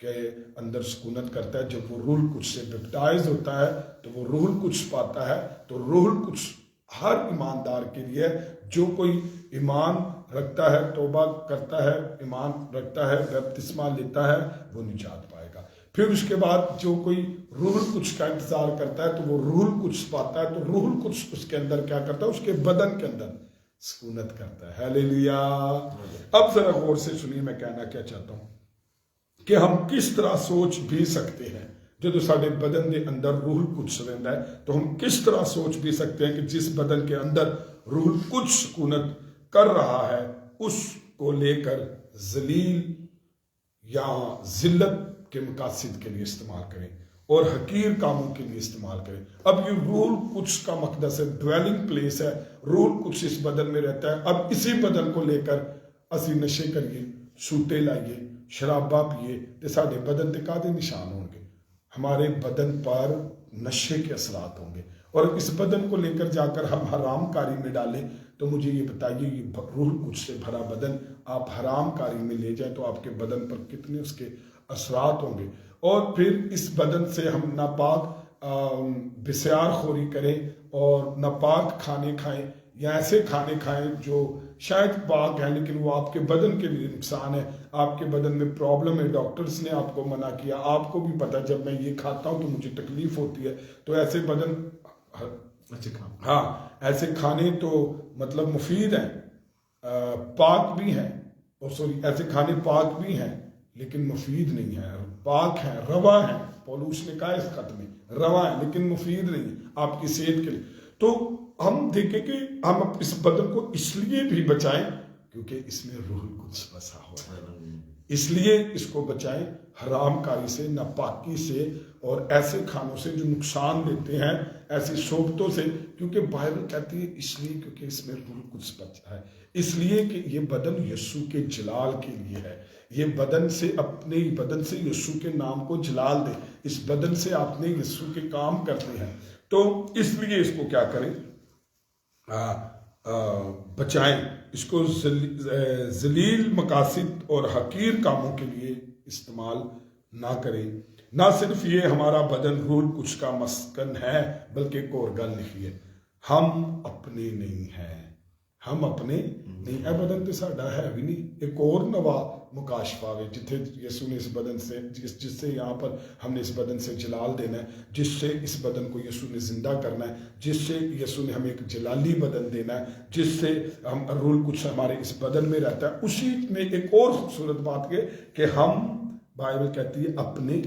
کے اندر سکونت کرتا ہے۔ جب وہ روح القدس سے بیپٹائز ہوتا ہے تو وہ روح القدس پاتا ہے۔ تو روح القدس ہر ایماندار کے لیے، جو کوئی ایمان رکھتا ہے، توبہ کرتا ہے، ایمان رکھتا ہے، بپتسمہ لیتا ہے، وہ نجات پائے گا۔ پھر اس کے بعد جو کوئی روح القدس کا انتظار کرتا ہے تو وہ روح القدس پاتا ہے۔ تو روح القدس اس کے اندر کیا کرتا ہے؟ اس کے بدن کے اندر سکونت کرتا ہے۔ ہیلیلویا۔ اب ذرا غور سے سنیے میں کہنا کیا چاہتا ہوں کہ ہم کس طرح سوچ بھی سکتے ہیں جو سارے بدن کے اندر روح القدس رہتا ہے، تو ہم کس طرح سوچ بھی سکتے ہیں کہ جس بدن کے اندر روح القدس سکونت کر رہا ہے اس کو لے کر ذلیل یا ذلت کے مقاصد کے لیے استعمال کریں اور حقیر کاموں کے لیے استعمال کریں۔ اب یہ روح القدس کا مقدس ہے، ڈویلنگ پلیس ہے، روح القدس اس بدن میں رہتا ہے۔ اب اسی بدن کو لے کر اسی نشے کریے، سوٹے لائیے، شرابہ پیے تو سارے بدن تے کادے نشان ہوں گے؟ ہمارے بدن پر نشے کے اثرات ہوں گے۔ اور اس بدن کو لے کر جا کر ہم حرام کاری میں ڈالیں تو مجھے یہ بتائیے، یہ روح القدس سے بھرا بدن آپ حرام کاری میں لے جائیں تو آپ کے بدن پر کتنے اس کے اثرات ہوں گے۔ اور پھر اس بدن سے ہم ناپاک بسیار خوری کریں اور ناپاک کھانے کھائیں یا ایسے کھانے کھائیں جو شاید پاک ہیں لیکن وہ آپ کے بدن کے لیے نقصان ہے، آپ کے بدن میں پرابلم ہے، ڈاکٹرز نے آپ کو منع کیا، آپ کو بھی پتہ جب میں یہ کھاتا ہوں تو مجھے تکلیف ہوتی ہے، تو ایسے بدن ہاں ایسے کھانے تو مطلب مفید ہیں، پاک بھی ہیں، اور سوری ایسے کھانے پاک بھی ہیں لیکن مفید نہیں ہیں، پاک ہیں، روا ہیں، پولوس نے کہا اس خط میں روا ہیں لیکن مفید نہیں ہیں آپ کی صحت کے لیے۔ تو ہم دیکھیں کہ ہم اس بدن کو اس لیے بھی بچائیں کیونکہ اس میں روح القدس بسا ہوا ہے، اس لیے اس کو بچائیں حرام کاری سے، ناپاکی سے اور ایسے کھانوں سے جو نقصان دیتے ہیں، ایسی صحبتوں سے، کیونکہ بائبل کہتی ہے اس لیے کیونکہ اس میں روح القدس بچا ہے، اس لیے کہ یہ بدن یسوع کے جلال کے لیے ہے۔ یہ بدن سے اپنے بدن سے یسوع کے نام کو جلال دے، اس بدن سے آپ نے یسوع کے کام کرنے ہیں، تو اس لیے اس کو کیا کریں؟ بچائیں، اس کو ذلیل مقاصد اور حقیر کاموں کے لیے استعمال نہ کریں۔ نہ صرف یہ ہمارا بدن روح القدس کا مسکن ہے بلکہ ایک اور گل لکھی ہے، ہم اپنے نہیں ہیں، ہم اپنے نہیں، اے بدن تو ساڈا ہے بھی نہیں۔ ایک اور نوا مکاشفہ ہے جتھے یسوع نے اس بدن سے جس سے یہاں پر ہم نے اس بدن سے جلال دینا ہے، جس سے اس بدن کو یسوع نے زندہ کرنا ہے، جس سے یسوع نے ہمیں ایک جلالی بدن دینا ہے، جس سے ہم روح القدس ہمارے اس بدن میں رہتا ہے۔ اسی میں ایک اور خوبصورت بات یہ کہ ہم، بائبل کہتی ہے، اپنے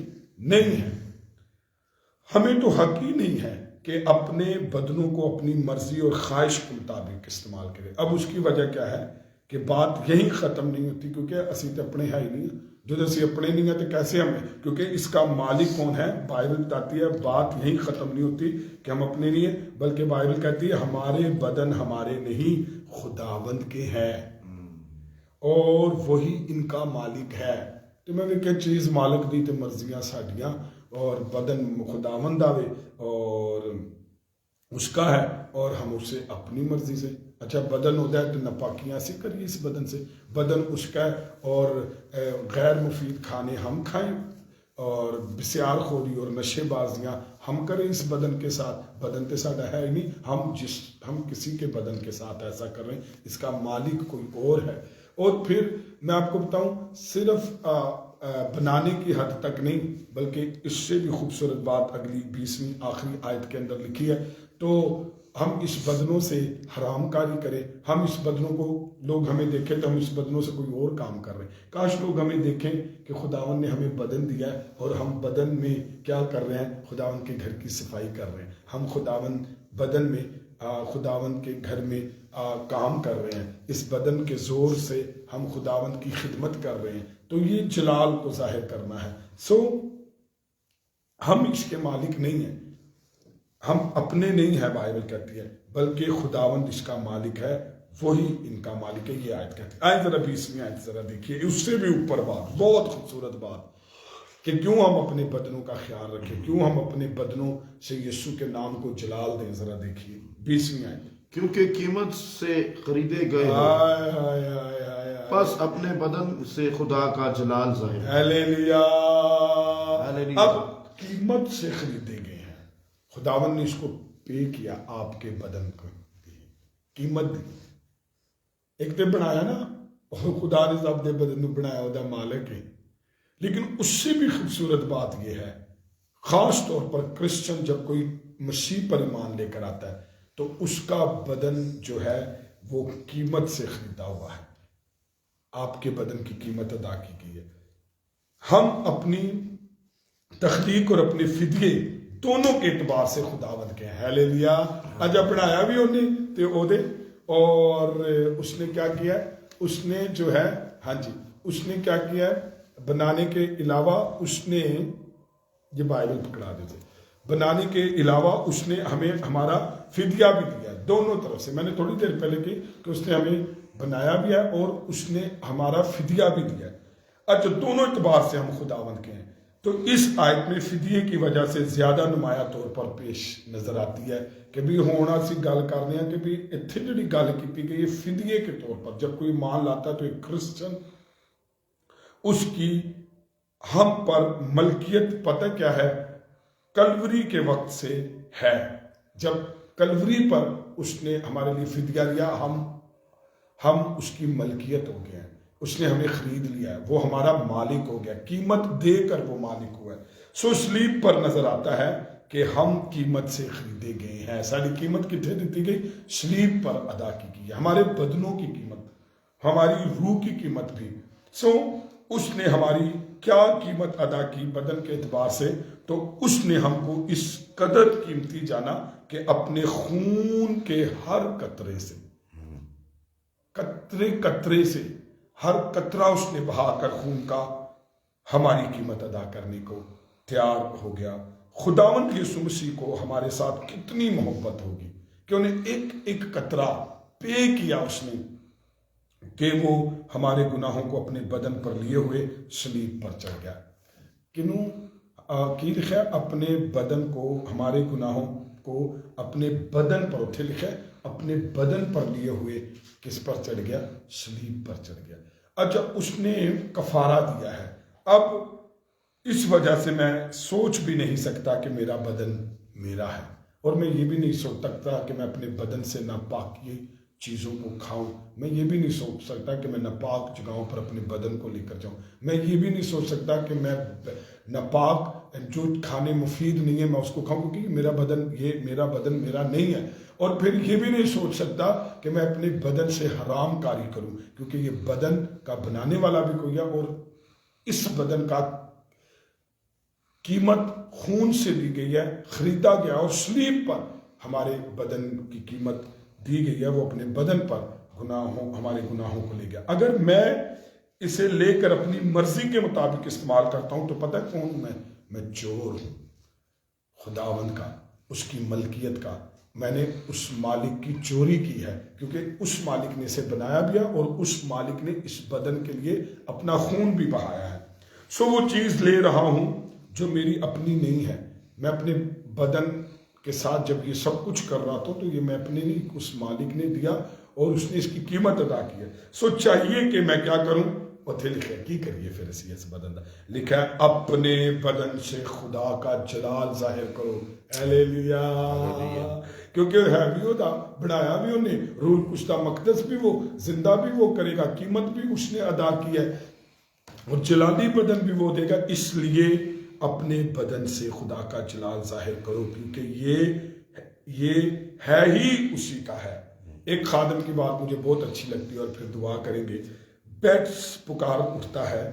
نہیں ہیں۔ ہمیں تو حق ہی نہیں ہے کہ اپنے بدنوں کو اپنی مرضی اور خواہش کے مطابق استعمال کرے۔ اب اس کی وجہ کیا ہے کہ بات یہی ختم نہیں ہوتی، کیونکہ اسی تو اپنے ہے ہی نہیں، جو اسی اپنے نہیں ہیں تو کیسے ہمیں، کیونکہ اس کا مالک کون ہے؟ بائبل بتاتی ہے بات یہی ختم نہیں ہوتی کہ ہم اپنے نہیں ہیں، بلکہ بائبل کہتی ہے ہمارے بدن ہمارے نہیں خداوند کے ہیں اور وہی ان کا مالک ہے۔ تو میں نے کہ چیز مالک دی تو مرضیاں ساڈیاں، اور بدن خداوند آوے اور اس کا ہے اور ہم اسے اپنی مرضی سے، اچھا بدن ہوتا ہے تو ناپاکیاں سے کریے اس بدن سے، بدن اس کا ہے اور غیر مفید کھانے ہم کھائیں اور بسیار خوری اور نشے بازیاں ہم کریں اس بدن کے ساتھ، بدن تو ساڈا ہے ہی نہیں، ہم کسی کے بدن کے ساتھ ایسا کر رہے ہیں، اس کا مالک کوئی اور ہے۔ اور پھر میں آپ کو بتاؤں صرف بنانے کی حد تک نہیں، بلکہ اس سے بھی خوبصورت بات اگلی 20ویں آخری آیت کے اندر لکھی ہے، تو ہم اس بدنوں سے حرام کاری کریں، ہم اس بدنوں کو لوگ ہمیں دیکھیں تو ہم اس بدنوں سے کوئی اور کام کر رہے ہیں۔ کاش لوگ ہمیں دیکھیں کہ خداوند نے ہمیں بدن دیا ہے اور ہم بدن میں کیا کر رہے ہیں؟ خداوند کے گھر کی صفائی کر رہے ہیں، ہم خداوند بدن میں خداوند کے گھر میں کام کر رہے ہیں، اس بدن کے زور سے ہم خداوند کی خدمت کر رہے ہیں، تو یہ جلال کو ظاہر کرنا ہے۔ ہم اس کے مالک نہیں ہیں، ہم اپنے نہیں ہیں بائبل کہتی ہے، بلکہ خداوند اس کا مالک ہے، وہی ان کا مالک ہے، یہ آیت کہتی ہے۔ آیت ذرا 20ویں آیت ذرا دیکھیے، اس سے بھی اوپر بات، بہت خوبصورت بات کہ کیوں ہم اپنے بدنوں کا خیال رکھیں، کیوں ہم اپنے بدنوں سے یسوع کے نام کو جلال دیں، ذرا دیکھیے 20ویں آیت۔ کیونکہ قیمت سے خریدے گئے ہو، پس اپنے بدن سے خدا کا جلال ظاہر۔ ہیلیلویا۔ ہیلیلویا۔ اب قیمت سے خریدے گئے ہیں، خداوند نے اس کو پے کیا، آپ کے بدن کو قیمت دی۔ ایک تے بنایا نا، خدا نے سب دے بدن کو بنایا، وہ مالک ہے، لیکن اس سے بھی خوبصورت بات یہ ہے، خاص طور پر کرسچن جب کوئی مسیح پر ایمان لے کر آتا ہے تو اس کا بدن جو ہے وہ قیمت سے خریدا ہوا ہے، آپ کے بدن کی قیمت ادا کی گئی ہے۔ ہم اپنی تخلیق اور اپنے فدیے دونوں کے اعتبار سے خداوند کے ہیں۔ ہیلیلویا۔ اجا بنایا بھی انہیں تے او دے، اور اس نے کیا کیا، اس نے جو ہے اس نے کیا کیا، بنانے کے علاوہ اس نے، یہ بائبل پکڑا دیتے، بنانے کے علاوہ اس نے ہمیں ہمارا فدیہ بھی دیا، دونوں طرف سے۔ میں نے تھوڑی دیر پہلے کی کہ اس نے ہمیں بنایا بھی ہے اور اس نے ہمارا فدیہ بھی دیا ہے۔ اچھا، دونوں اعتبار سے ہم خداوند کے ہیں۔ تو اس آیت میں فدیے کی وجہ سے زیادہ نمایاں طور پر پیش نظر آتی ہے کہ بھی ہونا سی گل کرنے ہیں کہ بھی اتھے جڑی گل کی گئی فدیے کے طور پر، جب کوئی مان لاتا ہے تو ایک کرسچن اس کی ہم پر ملکیت پتہ کیا ہے؟ کلوری کے وقت سے ہے، جب کلوری پر اس نے ہمارے لیے فدیہ دیا، ہم اس کی ملکیت ہو گئے ہیں، اس نے ہمیں خرید لیا ہے، وہ ہمارا مالک ہو گیا، قیمت دے کر وہ مالک ہوا ہے۔ صلیب پر نظر آتا ہے کہ ہم قیمت سے خریدے گئے ہیں۔ ساری قیمت کتنے دیتی گئی؟ صلیب پر ادا کی گئی ہے، ہمارے بدنوں کی قیمت، ہماری روح کی قیمت بھی۔ اس نے ہماری کیا قیمت ادا کی بدن کے اعتبار سے؟ تو اس نے ہم کو اس قدر قیمتی جانا کہ اپنے خون کے ہر قطرے سے، قطرے سے، ہر قطرہ اس نے بہا کر خون کا ہماری قیمت ادا کرنے کو تیار ہو گیا۔ خداوند یسوع مسیح کو ہمارے ساتھ کتنی محبت ہوگی کہ انہیں ایک ایک قطرہ پے کیا اس نے، کہ وہ ہمارے گناہوں کو اپنے بدن پر لیے ہوئے صلیب پر چڑھ گیا۔ کنوں کی لکھا ہے؟ اپنے بدن کو، ہمارے گناہوں کو اپنے بدن پر، اتھے لکھا ہے اپنے بدن پر لیے ہوئے کس پر چڑھ گیا؟ صلیب پر چڑھ گیا۔ اچھا، اس نے کفارہ دیا ہے۔ اب اس وجہ سے میں سوچ بھی نہیں سکتا کہ میرا بدن میرا ہے، اور میں یہ بھی نہیں سوچ سکتا کہ میں اپنے بدن سے ناپاکی چیزوں کو کھاؤں، میں یہ بھی نہیں سوچ سکتا کہ میں ناپاک جگہوں پر اپنے بدن کو لے کر جاؤں، میں یہ بھی نہیں سوچ سکتا کہ میں ناپاک جو کھانے مفید نہیں ہے میں اس کو کھاؤں، کیونکہ میرا بدن میرا نہیں ہے۔ اور پھر یہ بھی نہیں سوچ سکتا کہ میں اپنے بدن سے حرام کاری کروں، کیونکہ یہ بدن کا بنانے والا بھی کوئی ہے، اور اس بدن کا قیمت خون سے دی گئی ہے، خریدا گیا، اور صلیب پر ہمارے بدن کی قیمت دی گئی ہے، وہ اپنے بدن پر ہمارے گناہوں کو لے گیا۔ اگر میں اسے لے کر اپنی مرضی کے مطابق استعمال کرتا ہوں تو پتہ ہے کون ہوں میں چور ہوں خداوند کا، اس کی ملکیت کا۔ میں نے اس مالک کی چوری کی ہے، کیونکہ اس مالک نے اسے بنایا بھی ہے اور اس مالک نے اس بدن کے لیے اپنا خون بھی بہایا ہے۔ سو وہ چیز لے رہا ہوں جو میری اپنی نہیں ہے۔ میں اپنے بدن کے ساتھ جب یہ سب کچھ کر رہا تھا تو یہ میں اپنے نہیں، اس مالک نے دیا اور اس نے اس کی قیمت ادا کی ہے۔ سو چاہیے کہ میں کیا کروں؟ اتھے لکھا ہے کی کریے پھر اسی اس بدن دا لکھا ہے اپنے بدن سے خدا کا جلال ظاہر کرو۔ ہیلیلویا، کیونکہ ہے بھی ہوتا، بنایا بھی انہیں، روح کشتہ مقدس بھی وہ، زندہ بھی وہ کرے گا، قیمت بھی اس نے ادا کی ہے اور جلالی بدن بھی وہ دے گا۔ اس لیے اپنے بدن سے خدا کا جلال ظاہر کرو، کیونکہ یہ ہے ہی اسی کا ہے۔ ایک خادم کی بات مجھے بہت اچھی لگتی ہے اور پھر دعا کریں گے۔ بیٹس پکار اٹھتا ہے،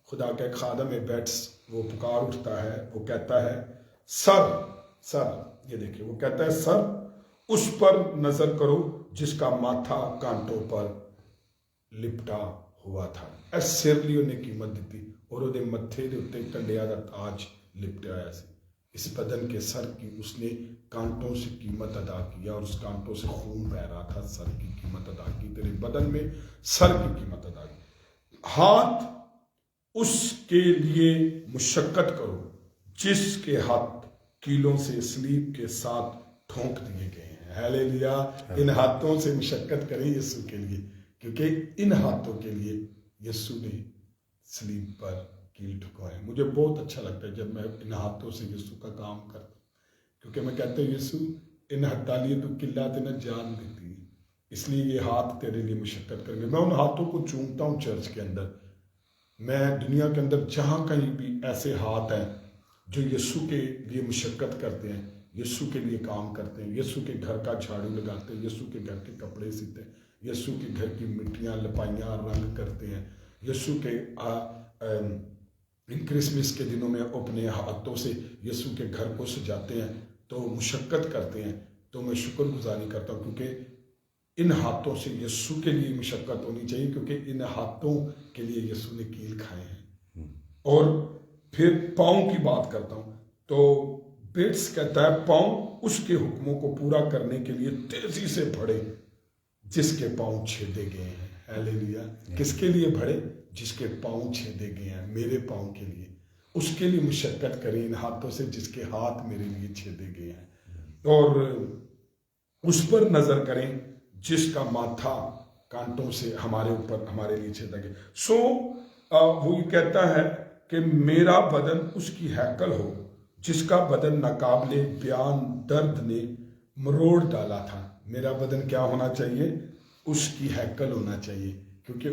خدا کا ایک خادم ہے بیٹس، وہ پکار اٹھتا ہے، وہ کہتا ہے سر، یہ دیکھیں، وہ کہتا ہے سر اس پر نظر کرو جس کا ماتھا کانٹوں پر لپٹا ہوا تھا۔ اس سر لیے انہیں قیمت دیتی اور وہ متھے دے اتنے کنڈیا دا تاج لپٹایا سی۔ اس بدن کے سر کی اس نے کانٹوں سے قیمت ادا کیا اور اس کانٹوں سے خون بہ رہا تھا، سر کی قیمت ادا کی، تیرے بدن میں سر کی قیمت ادا کی۔ ہاتھ اس کے لیے مشقت کرو جس کے ہاتھ کیلوں سے صلیب کے ساتھ ٹھونک دیے گئے ہیں۔ ہیلیلویا، ان ہاتھوں سے مشقت کریں یسوع کے لیے، کیونکہ ان ہاتھوں کے لیے یسوع نے صلیب پر کیل ٹھکوائے۔ مجھے بہت اچھا لگتا ہے جب میں ان ہاتھوں سے یسوع کا کام کرتا ہوں، کیونکہ میں کہتا ہوں یسوع ان ہاتھوں لیے تو قلہ تینا جان دیتی ہے، اس لیے یہ ہاتھ تیرے لیے مشقت کریں گے۔ میں ان ہاتھوں کو چومتا ہوں چرچ کے اندر، میں دنیا کے اندر جہاں کہیں بھی ایسے ہاتھ ہیں جو یسوع کے لیے مشقت کرتے ہیں، یسوع کے لیے کام کرتے ہیں، یسوع کے گھر کا جھاڑو لگاتے ہیں، یسوع کے گھر کے کپڑے سیتے ہیں، یسوع کے گھر کی مٹیاں لپائیاں رنگ کرتے ہیں، یسوع کے ان کرسمس کے دنوں میں اپنے ہاتھوں سے یسوع کے گھر کو سجاتے ہیں تو مشقت کرتے ہیں۔ تو میں شکر گزاری کرتا ہوں کیونکہ ان ہاتھوں سے یسوع کے لیے مشقت ہونی چاہیے، کیونکہ ان ہاتھوں کے لیے یسوع نے کیل کھائے ہیں۔ اور پھر پاؤں کی بات کرتا ہوں تو بیٹس کہتا ہے پاؤں اس کے حکموں کو پورا کرنے کے لیے تیزی سے بڑھے جس کے پاؤں چھیدے گئے ہیں۔ ہیلیلویا، کس کے لیے بڑھے؟ جس کے پاؤں چھیدے گئے ہیں، میرے پاؤں کے لیے، اس کے لیے مشقت کریں ان ہاتھوں سے جس کے ہاتھ میرے لیے چھیدے گئے ہیں، اور اس پر نظر کریں جس کا ماتھا کانٹوں سے ہمارے اوپر ہمارے لیے چھیدا گیا۔ سو وہ یہ کہتا ہے کہ میرا بدن اس کی ہیکل ہو جس کا بدن ناقابل بیان درد نے مروڑ ڈالا تھا۔ میرا بدن کیا ہونا چاہیے؟ اس کی ہیکل ہونا چاہیے، کیونکہ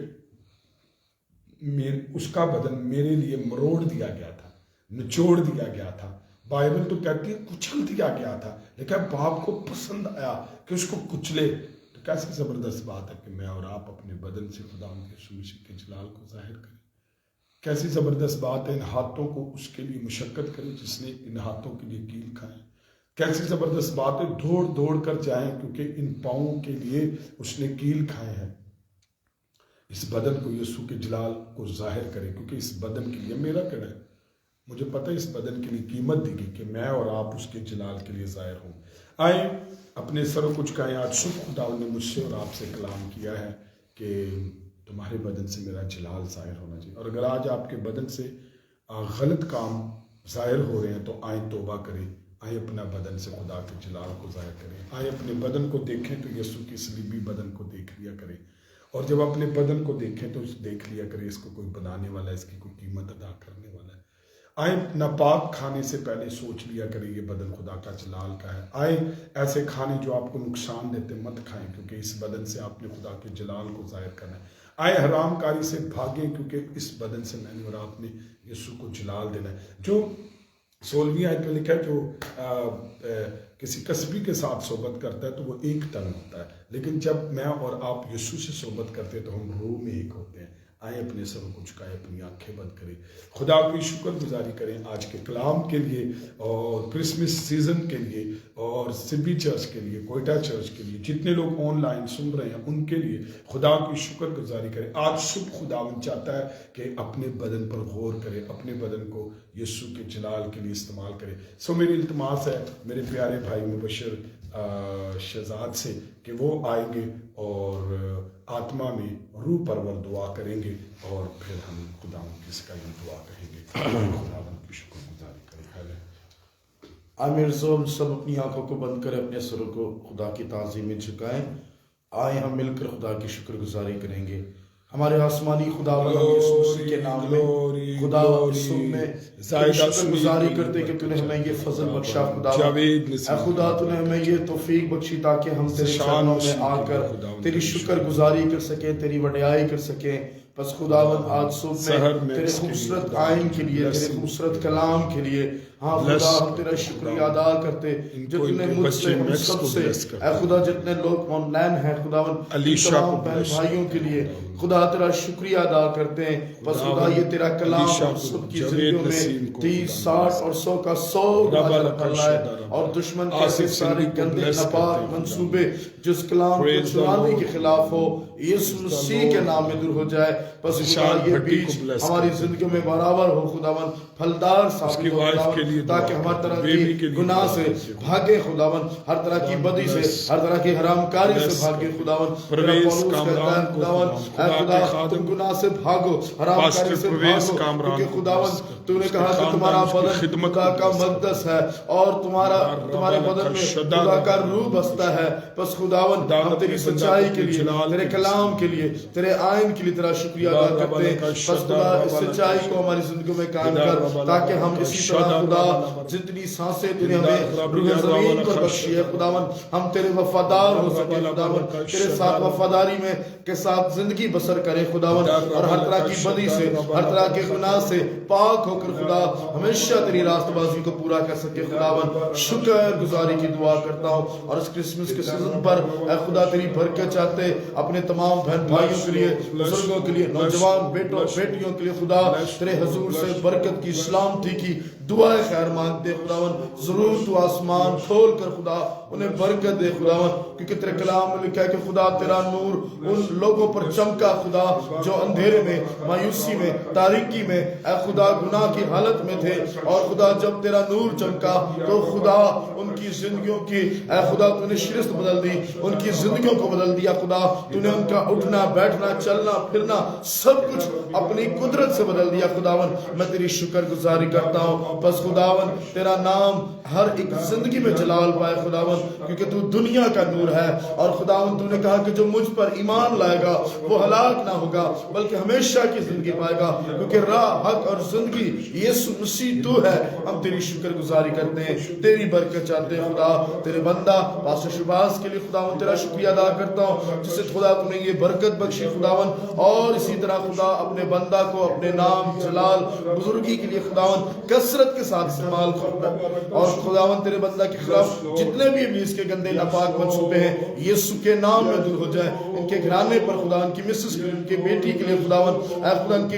اس کا بدن میرے لیے مروڑ دیا گیا تھا، نچوڑ دیا گیا تھا۔ بائبل تو کہتی ہے کچل دیا گیا تھا، لیکن باپ کو پسند آیا کہ اس کو کچلے۔ تو کیسی زبردست بات ہے کہ میں اور آپ اپنے بدن سے خدا یسوع مسیح کے جلال کو ظاہر کریں۔ کیسی زبردست بات ہے، ان ہاتھوں کو اس کے لیے مشقت کریں جس نے ان ہاتھوں کے لیے کیل کھائے۔ کیسی زبردست بات ہے، دوڑ دوڑ کر جائیں کیونکہ ان پاؤں کے لیے اس نے کیل کھائے ہیں۔ اس بدن کو یسوع کے جلال کو ظاہر کرے، کیونکہ اس بدن کے لیے میرا کہنا ہے، مجھے پتہ ہے اس بدن کے لیے قیمت دی گئی کہ میں اور آپ اس کے جلال کے لیے ظاہر ہوں۔ آئیں اپنے سروں کو جھکائیں۔ آج صبح خدا نے مجھ سے اور آپ سے کلام کیا ہے کہ تمہارے بدن سے میرا جلال ظاہر ہونا چاہیے، اور اگر آج آپ کے بدن سے غلط کام ظاہر ہو رہے ہیں تو آئیں توبہ کریں، آئیں اپنا بدن سے خدا کے جلال کو ظاہر کریں، آئیں اپنے بدن کو دیکھیں تو یسوع کی صلیبی بدن کو دیکھ لیا کریں، اور جب اپنے بدن کو دیکھیں تو دیکھ لیا کریں اس کو کوئی بنانے والا ہے، اس کی کوئی قیمت ادا کرنے والا ہے۔ آئیں ناپاک کھانے سے پہلے سوچ لیا کریں یہ بدن خدا کا جلال کا ہے۔ آئیں ایسے کھانے جو آپ کو نقصان دیتے مت کھائیں، کیونکہ اس بدن سے آپ نے خدا کے جلال کو ظاہر کرنا ہے۔ آئیں حرام کاری سے بھاگیں، کیونکہ اس بدن سے میں نے اور آپ نے یسوع کو جلال دینا ہے۔ جو 16ویں آیت میں لکھا ہے جو کسی کسبی کے ساتھ صحبت کرتا ہے تو وہ ایک تن ہوتا ہے، لیکن جب میں اور آپ یسوع سے صحبت کرتے ہیں تو ہم روح میں ایک ہوتے ہیں۔ آئیں اپنے سروں کو جھکائیں، اپنی آنکھیں بند کریں، خدا کی شکر گزاری کریں آج کے کلام کے لیے اور کرسمس سیزن کے لیے اور سبھی چرچ کے لیے، کوئٹہ چرچ کے لیے، جتنے لوگ آن لائن سن رہے ہیں ان کے لیے خدا کی شکر گزاری کریں۔ آج صبح خداوند چاہتا ہے کہ اپنے بدن پر غور کرے، اپنے بدن کو یسوع کے جلال کے لیے استعمال کرے۔ سو میری التماس ہے میرے پیارے بھائی مبشر شہزاد سے کہ وہ آئیں گے اور آتما میں روح پرور دعا کریں گے اور پھر ہم خداوند کی سکائی دعا کہیں گے۔ خداوند کی شکر گزاری کریں۔ آمیر ہم سب اپنی آنکھوں کو بند کریں، اپنے سروں کو خدا کی تعظیم میں جھکائیں۔ آئیں ہم مل کر خدا کی شکر گزاری کریں گے۔ ہمارے آسمانی خدا یسوع مسیح کے نام میں خدا صبح میں شکر گزاری کرتے کہ تو نے ہمیں یہ فضل بخشا خدا، اے خدا تو نے ہمیں یہ توفیق بخشی تاکہ ہم تیرے چرنوں میں آ کر تیری شکر گزاری کر سکیں، تیری وڈیائی کر سکیں۔ بس خداوند آج صبح میں تیرے خوبصورت آئین کے لیے، تیرے خوبصورت کلام کے لیے ہاں خدا ہم تیرا شکریہ ادا کرتے جتنے مجھ سے ہم سب سے اے خدا جتنے لوگ آن لائن ہیں خداوند تمام بہن بھائیوں کے لیے خدا تیرا شکریہ ادا کرتے ہیں۔ بس خدا یہ تیرا کلام ہم سب کی زندگیوں میں 30 60 اور 100 کا 100 اجر پھیلائے اور دشمن کے سارے گندے ناپاک منصوبے جس کلام کو چلانے کے خلاف ہو یسوع مسیح کے نام میں دور ہو جائے۔ بس خدا یہ بیج ہماری زندگیوں میں برابر ہو خداوند، پھلدار ثابت ہو خداوند، تاکہ ہر طرح کی گناہ سے بھاگے خداوند، ہر طرح کی بدی سے، ہر طرح کی حرام کاری سے بھاگے خداوند۔ پولس کہتا ہے خداوند اے خدا تم گناہ سے بھاگو، حرام کاری سے بھاگو، کیونکہ خداوند تو نے کہا کہ تمہارا بدن خدا کا مقدس ہے اور تمہارے بدن میں خدا کا روح بستا ہے۔ بس خداوند ہم تیری سچائی کے لیے، تیرے کلام کے لیے، تیرے آئین کے لیے تیرا شکریہ ادا کرتے ہیں۔ بس خدا اس سچائی کو ہماری زندگیوں میں قائم کر تاکہ ہم اسی طرح خدا جتنی سانسیں تو نے ہمیں روح زمین پر بخشی ہے خداوند ہم تیرے وفادار ہو سکے خداوند، تیرے ساتھ وفاداری میں کے ساتھ زندگی بسر کرے خداوند، اور ہر طرح کی بدی سے، ہر طرح کے گناہ سے پاک ہو کر خدا ہمیشہ تیری راست بازی کو پورا کر سکے خداوند۔ شکر گزاری کی دعا کرتا ہوں اور اس کرسمس کے سیزن پر اے خدا تیری برکت چاہتے اپنے تمام بہن بھائیوں کے لیے، بزرگوں کے لیے، نوجوان بیٹوں بیٹیوں کے لیے خدا تیرے حضور سے برکت کی، سلامتی کی دعائیں خیر مانگتے خداوند۔ ضرور تو آسمان کھول کر خدا انہیں برکت دے خداوند، کیونکہ تیرے کلام میں لکھا ہے کہ خدا تیرا نور ان لوگوں پر چمکا خدا جو اندھیرے میں، مایوسی میں، تاریکی میں اے خدا گناہ کی حالت میں تھے، اور خدا جب تیرا نور چمکا تو خدا ان کی زندگیوں کی اے خدا تو نے شرست بدل دی، ان کی زندگیوں کو بدل دیا خدا، تو نے ان کا اٹھنا بیٹھنا چلنا پھرنا سب کچھ اپنی قدرت سے بدل دیا خداوند۔ میں تیری شکر گزاری کرتا ہوں، بس خداوند تیرا نام ہر ایک زندگی میں جلال پائے خداوند، کیونکہ تو دنیا کا نور ہے، اور خداوند تو نے کہا کہ جو مجھ پر ایمان لائے گا وہ ہلاک نہ ہوگا بلکہ ہمیشہ کی زندگی پائے گا، کیونکہ راہ حق اور زندگی یسوع مسیح تو ہے۔ ہم تیری شکر گزاری کرتے ہیں، تیری برکت چاہتے ہیں خدا، تیرے بندہ پاسٹر شہباز کے لیے خداوند تیرا شکریہ ادا کرتا ہوں جسے خدا تو نے یہ برکت بخشی خداوند، اور اسی طرح خدا اپنے بندہ کو اپنے نام جلال بزرگی کے لیے خداوند کثرت کے ساتھ استعمال کرتا ہے، اور خداوند تیرے بندہ کے خلاف جتنے بھی ابلیس کے گندے ناپاک منصوبے ہیں یسوع کے نام میں دور ہو جائے۔ ان کے گھرانے پر خدا، ان کی مسز کے، ان کی بیٹی کے لیے خداوند اے خدا ان کے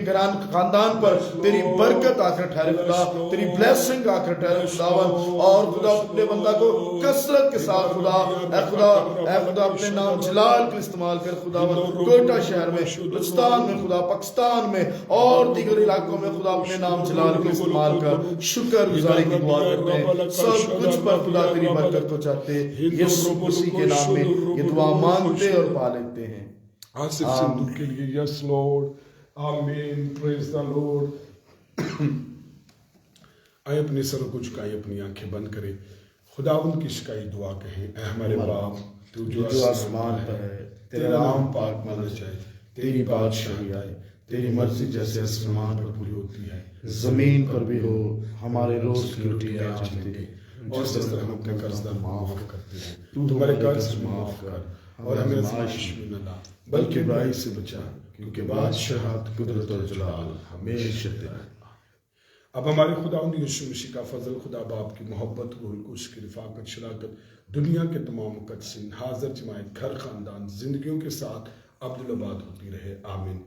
خاندان پر تیری برکت آ کر ٹھہرے خدا، تیری بلیسنگ آ کر ٹھہرے خداوند، اور خدا اپنے بندہ کو کثرت کے ساتھ خدا اے خدا اپنے نام جلال کے استعمال کر خداوند، کوئٹہ شہر میں، بلوچستان میں خدا، پاکستان میں اور دیگر علاقوں میں خدا اپنے نام جلال کو استعمال کر شکر گزاری کی دعا کرتے ہیں۔ سب کچھ پر خدا تیری برکت کو چاہتے یسوع مسیح کے نام میں یہ دعا مانگتے اور پا لیتے ہیں، آصف سندھو کے لیے یس لارڈ، آمین، پریز دا لارڈ۔ آئے اپنے سروں کو جھکائیں، اپنی آنکھیں بند کریں، خداوند کی شکائی دعا کہیں۔ اے ہمارے باپ تو جو آسمان پر ہے، تیرا نام پاک مانا جائے، تیری بادشاہی آئے، تیری مرضی جیسے آسمان پر پوری ہوتی ہے زمین پر بھی ہو۔ ہمارے روز کی روٹی آج ہمیں دے، جس طرح ہم اپنے قرضدار معاف کرتے ہیں، تو ہمارے قرض معاف کر اور ہمیں آزمائش میں نہ لا بلکہ برائی سے بچا، کیونکہ بادشاہت، قدرت اور جلال ہمیشہ تیرا ہے۔ اب ہمارے خداوند یسوع مسیح کا فضل، خدا باپ کی محبت، روح القدس کی رفاقت، شراکت دنیا کے تمام مقدسین، حاضر جماعت، گھر، خاندان، زندگیوں کے ساتھ عبدالآباد ہوتی رہے، آمین۔